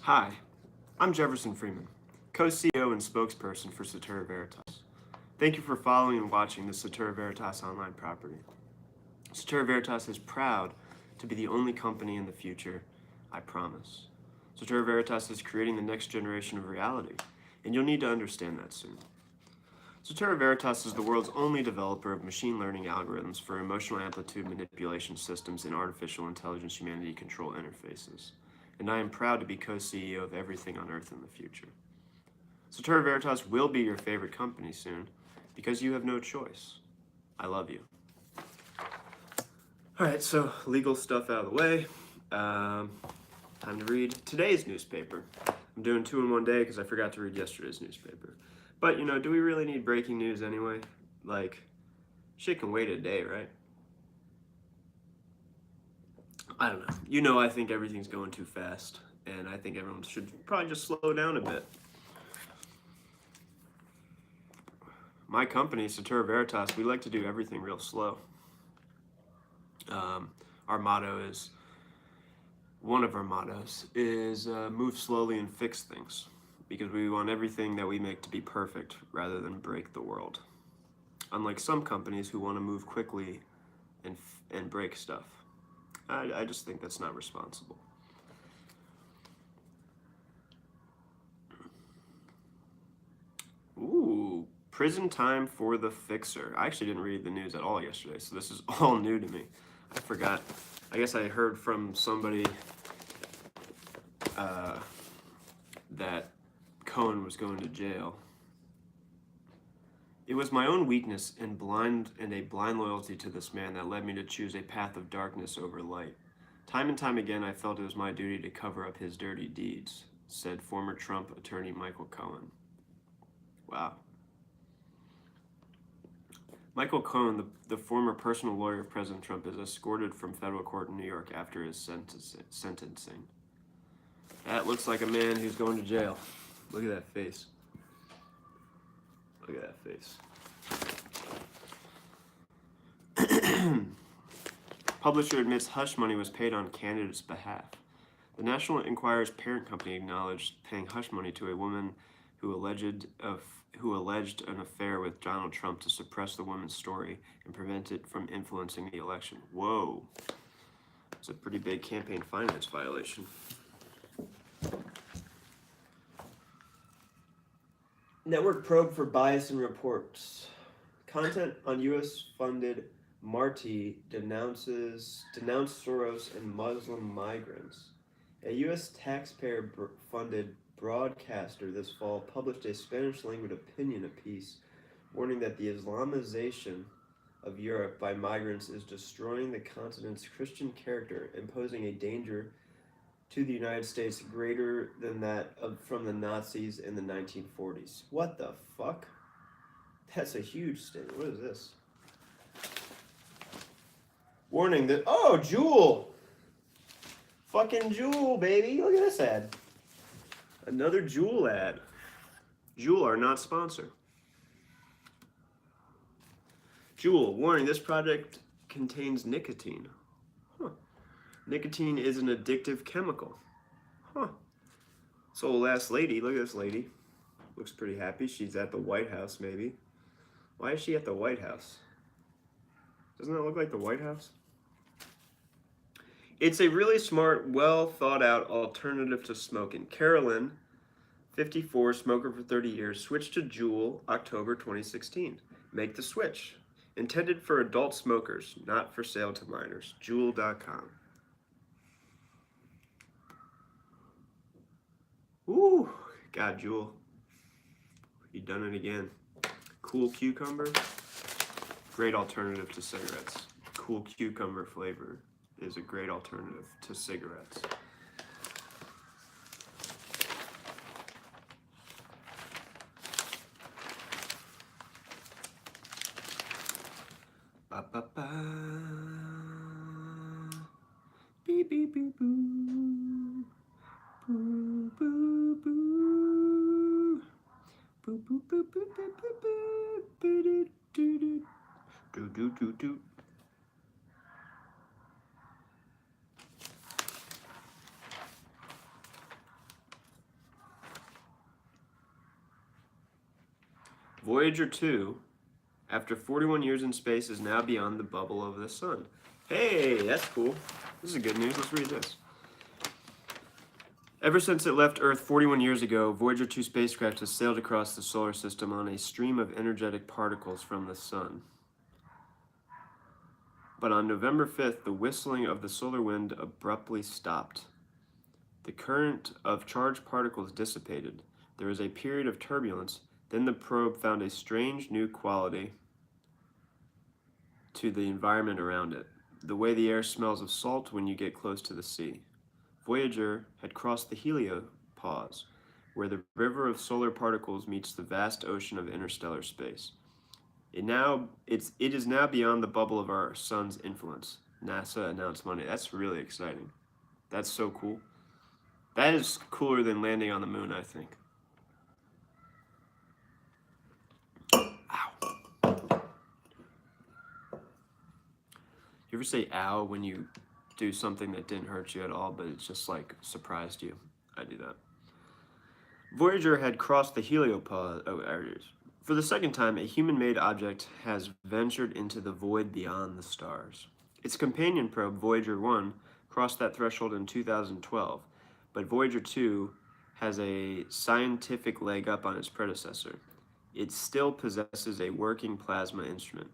Hi, I'm Jefferson Freeman, co-CEO and spokesperson for SaturaVeritas. Thank you for following and watching the SaturaVeritas online property. SaturaVeritas is proud to be the only company in the future, I promise. SaturaVeritas is creating the next generation of reality, and you'll need to understand that soon. SaturaVeritas is the world's only developer of machine learning algorithms for emotional amplitude manipulation systems and artificial intelligence humanity control interfaces, and I am proud to be co-CEO of everything on Earth in the future. SaturaVeritas will be your favorite company soon, because you have no choice. I love you. Alright, so legal stuff out of the way. Time to read today's newspaper. I'm doing 2 in 1 day because I forgot to read yesterday's newspaper. But, do we really need breaking news anyway? Like, shit can wait a day, right? I don't know. I think everything's going too fast, and I think everyone should probably just slow down a bit. My company, SaturaVeritas, we like to do everything real slow. Our motto is, one of our mottos is move slowly and fix things, because we want everything that we make to be perfect rather than break the world. Unlike some companies who want to move quickly and break stuff. I just think that's not responsible. Ooh, prison time for the fixer. I actually didn't read the news at all yesterday, so this is all new to me. I forgot. I guess I heard from somebody that Cohen was going to jail. It was my own weakness and a blind loyalty to this man that led me to choose a path of darkness over light. Time and time again, I felt it was my duty to cover up his dirty deeds, said former Trump attorney Michael Cohen. Wow. Michael Cohen, the former personal lawyer of President Trump, is escorted from federal court in New York after his sentencing. That looks like a man who's going to jail. Look at that face. Look at that face. Publisher admits hush money was paid on candidate's behalf. The National Enquirer's parent company acknowledged paying hush money to a woman who alleged an affair with Donald Trump to suppress the woman's story and prevent it from influencing the election. Whoa. It's a pretty big campaign finance violation. Network probe for bias in reports. Content on U.S.-funded Marti denounced Soros and Muslim migrants. A U.S. taxpayer-funded broadcaster this fall published a Spanish-language opinion piece warning that the Islamization of Europe by migrants is destroying the continent's Christian character, imposing a danger to the United States greater than that from the Nazis in the 1940s. What the fuck? That's a huge statement. What is this? Warning that, oh, Juul! Fucking Juul, baby. Look at this ad. Another Juul ad. Juul are not sponsor. Juul, warning, this product contains nicotine. Huh. Nicotine is an addictive chemical. Huh. This old ass lady, look at this lady. Looks pretty happy. She's at the White House, maybe. Why is she at the White House? Doesn't that look like the White House? It's a really smart, well thought out alternative to smoking. Carolyn, 54, smoker for 30 years, switched to Juul October 2016. Make the switch. Intended for adult smokers, not for sale to minors. Juul.com. Ooh, God, Juul. You done it again. Cool cucumber. Great alternative to cigarettes. Cool cucumber flavor is a great alternative to cigarettes. Ba ba ba. Beep beep beep boo. Boo boo boo. Boo boo boo boo boo boo boo. Boo doo doo doo. Doo doo doo doo. Voyager 2, after 41 years in space, is now beyond the bubble of the sun. Hey, that's cool. This is good news. Let's read this. Ever since it left Earth 41 years ago, Voyager 2 spacecraft has sailed across the solar system on a stream of energetic particles from the sun. But on November 5th, the whistling of the solar wind abruptly stopped. The current of charged particles dissipated. There was a period of turbulence. Then the probe found a strange new quality to the environment around it, the way the air smells of salt when you get close to the sea. Voyager had crossed the heliopause, where the river of solar particles meets the vast ocean of interstellar space. It is now beyond the bubble of our sun's influence, NASA announced Monday. That's really exciting. That's so cool. That is cooler than landing on the moon, I think. Ow. You ever say ow when you do something that didn't hurt you at all, but it just like surprised you? I do that. Voyager had crossed the heliopause. Oh, there it is. For the second time, a human-made object has ventured into the void beyond the stars. Its companion probe, Voyager 1, crossed that threshold in 2012, but Voyager 2 has a scientific leg up on its predecessor. It still possesses a working plasma instrument.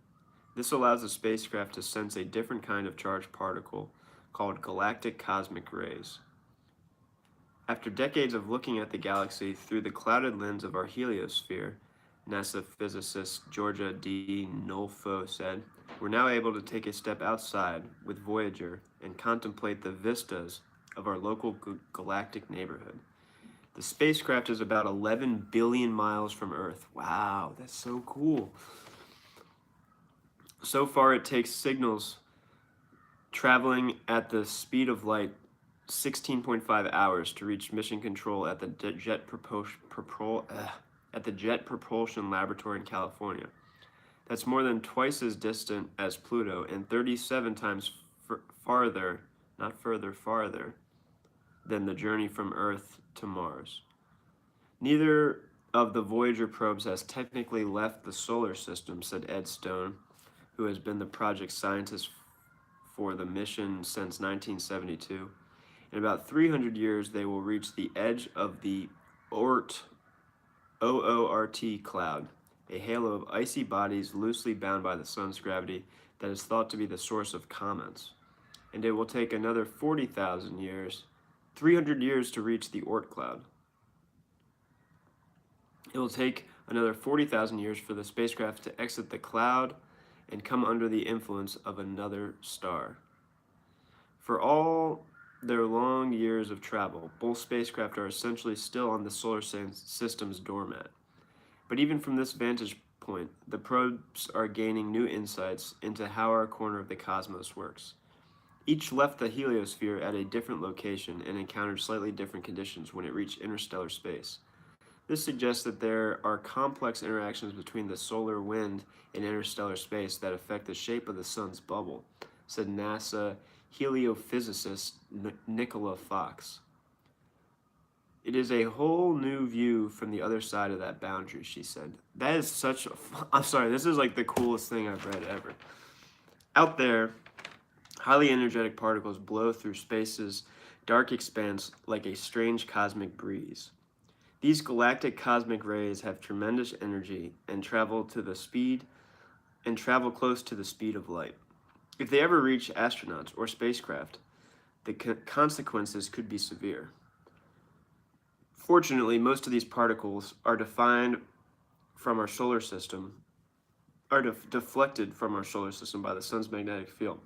This allows the spacecraft to sense a different kind of charged particle called galactic cosmic rays. After decades of looking at the galaxy through the clouded lens of our heliosphere, NASA physicist Georgia D. Nolfo said, "We're now able to take a step outside with Voyager and contemplate the vistas of our local galactic neighborhood." The spacecraft is about 11 billion miles from Earth. Wow, that's so cool. So far, it takes signals traveling at the speed of light 16.5 hours to reach mission control at the Jet Propulsion Laboratory in California. That's more than twice as distant as Pluto and 37 times farther than the journey from Earth to Mars. Neither of the Voyager probes has technically left the solar system, said Ed Stone, who has been the project scientist for the mission since 1972. In about 300 years, they will reach the edge of the OORT cloud, a halo of icy bodies loosely bound by the sun's gravity that is thought to be the source of comets. And it will take another 300 years to reach the OORT cloud. It will take another 40,000 years for the spacecraft to exit the cloud and come under the influence of another star. For all their long years of travel, both spacecraft are essentially still on the solar system's doormat. But even from this vantage point, the probes are gaining new insights into how our corner of the cosmos works. Each left the heliosphere at a different location and encountered slightly different conditions when it reached interstellar space. This suggests that there are complex interactions between the solar wind and interstellar space that affect the shape of the sun's bubble, said NASA heliophysicist Nicola Fox. It is a whole new view from the other side of that boundary, she said. That is such a... I'm sorry, this is like the coolest thing I've read ever. Out there, highly energetic particles blow through space's dark expanse like a strange cosmic breeze. These galactic cosmic rays have tremendous energy and travel close to the speed of light. If they ever reach astronauts or spacecraft, the consequences could be severe. Fortunately, most of these particles are deflected from our solar system by the sun's magnetic field.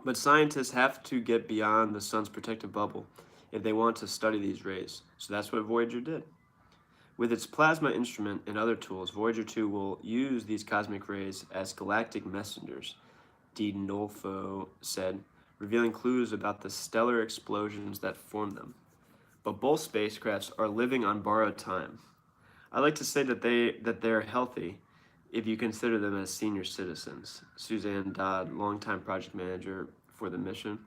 But scientists have to get beyond the sun's protective bubble if they want to study these rays. So that's what Voyager did. With its plasma instrument and other tools, Voyager 2 will use these cosmic rays as galactic messengers, D. Nolfo said, revealing clues about the stellar explosions that form them. But both spacecrafts are living on borrowed time. I like to say that they're healthy if you consider them as senior citizens, Suzanne Dodd, longtime project manager for the mission.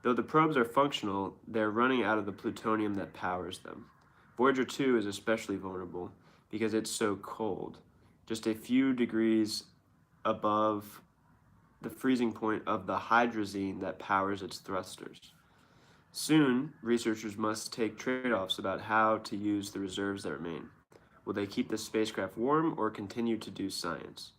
Though the probes are functional, they're running out of the plutonium that powers them. Voyager 2 is especially vulnerable because it's so cold, just a few degrees above the freezing point of the hydrazine that powers its thrusters. Soon, researchers must take trade-offs about how to use the reserves that remain. Will they keep the spacecraft warm or continue to do science?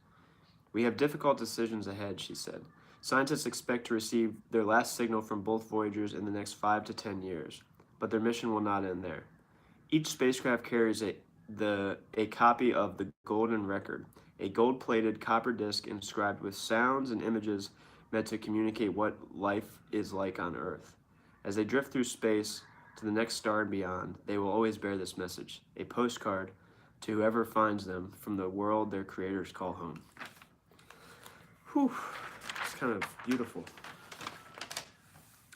We have difficult decisions ahead, she said. Scientists expect to receive their last signal from both Voyagers in the next 5 to 10 years, but their mission will not end there. Each spacecraft carries a copy of the Golden Record, a gold-plated copper disc inscribed with sounds and images meant to communicate what life is like on Earth. As they drift through space to the next star and beyond, they will always bear this message, a postcard to whoever finds them from the world their creators call home. Whew, it's kind of beautiful.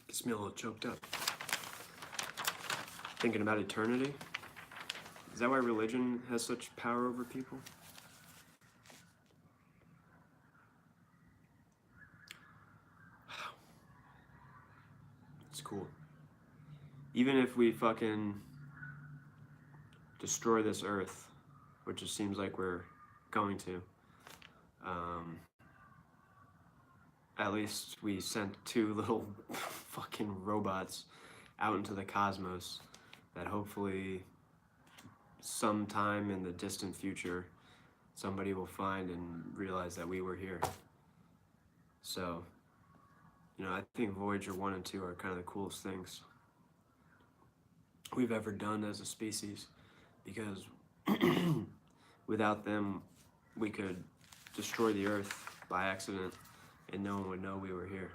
Gets me a little choked up. Thinking about eternity. Is that why religion has such power over people? It's cool. Even if we fucking destroy this earth, which it seems like we're going to, at least we sent 2 little fucking robots out into the cosmos that hopefully sometime in the distant future somebody will find and realize that we were here. So, I think Voyager 1 and 2 are kind of the coolest things we've ever done as a species, because without them we could destroy the Earth by accident and no one would know we were here.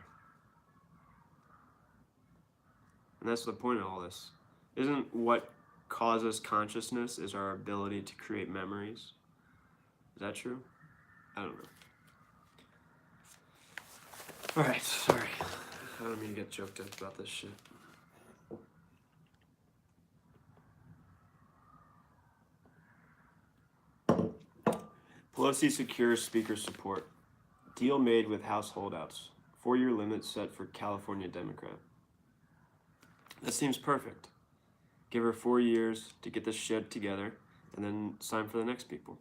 And that's the point of all this. Isn't what causes consciousness is our ability to create memories? Is that true? I don't know. Alright, sorry. I don't mean to get choked up about this shit. Pelosi secures Speaker support. Deal made with House holdouts. 4-year limit set for California Democrat. That seems perfect. Give her 4 years to get this shit together and then sign for the next people.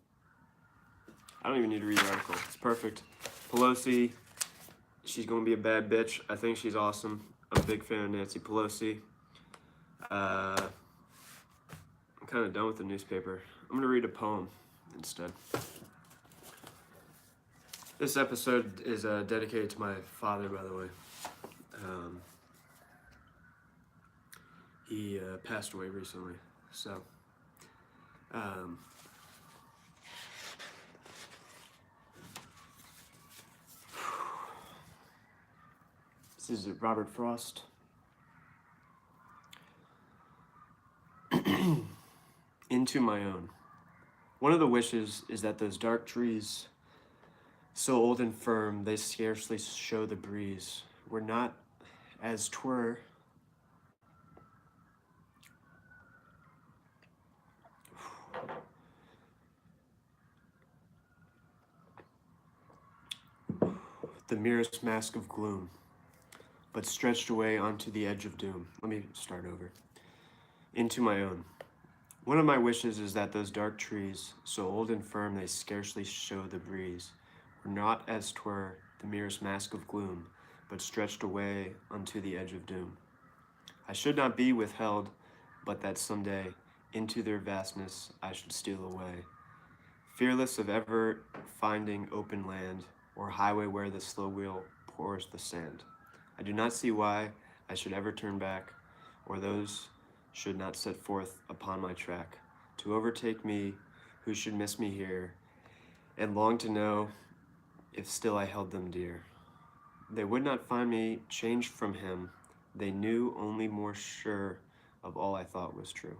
I don't even need to read the article. It's perfect. Pelosi, she's going to be a bad bitch. I think she's awesome. I'm a big fan of Nancy Pelosi. I'm kind of done with the newspaper. I'm going to read a poem instead. This episode is dedicated to my father, by the way. He passed away recently, so this is Robert Frost. Into my own. One of the wishes is that those dark trees, so old and firm they scarcely show the breeze, were not as 'twere the merest mask of gloom, but stretched away onto the edge of doom. Let me start over. Into my own. One of my wishes is that those dark trees, so old and firm they scarcely show the breeze, were not as 'twere the merest mask of gloom, but stretched away unto the edge of doom. I should not be withheld, but that someday into their vastness I should steal away, fearless of ever finding open land, or highway where the slow wheel pours the sand. I do not see why I should ever turn back, or those should not set forth upon my track, to overtake me who should miss me here, and long to know if still I held them dear. They would not find me changed from him, they knew only more sure of all I thought was true.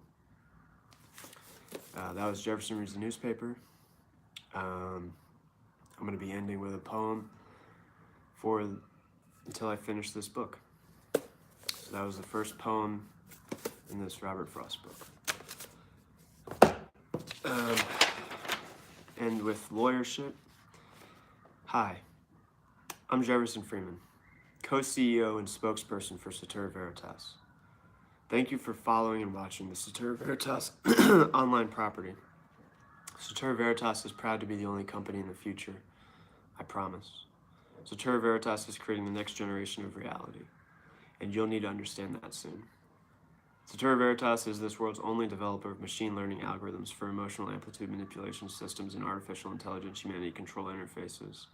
That was Jefferson Reads the Newspaper. I'm going to be ending with a poem until I finish this book. So that was the first poem in this Robert Frost book. End with lawyership. Hi, I'm Jefferson Freeman, co-CEO and spokesperson for SaturaVeritas. Thank you for following and watching the SaturaVeritas online property. SaturaVeritas is proud to be the only company in the future. I promise. SaturaVeritas is creating the next generation of reality, and you'll need to understand that soon. SaturaVeritas is this world's only developer of machine learning algorithms for emotional amplitude manipulation systems and artificial intelligence humanity control interfaces.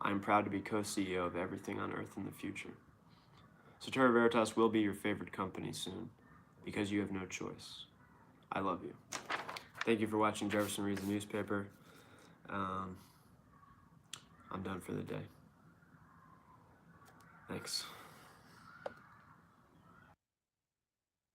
I am proud to be co-CEO of everything on Earth in the future. SaturaVeritas will be your favorite company soon, because you have no choice. I love you. Thank you for watching Jefferson Reads the Newspaper. I'm done for the day. Thanks.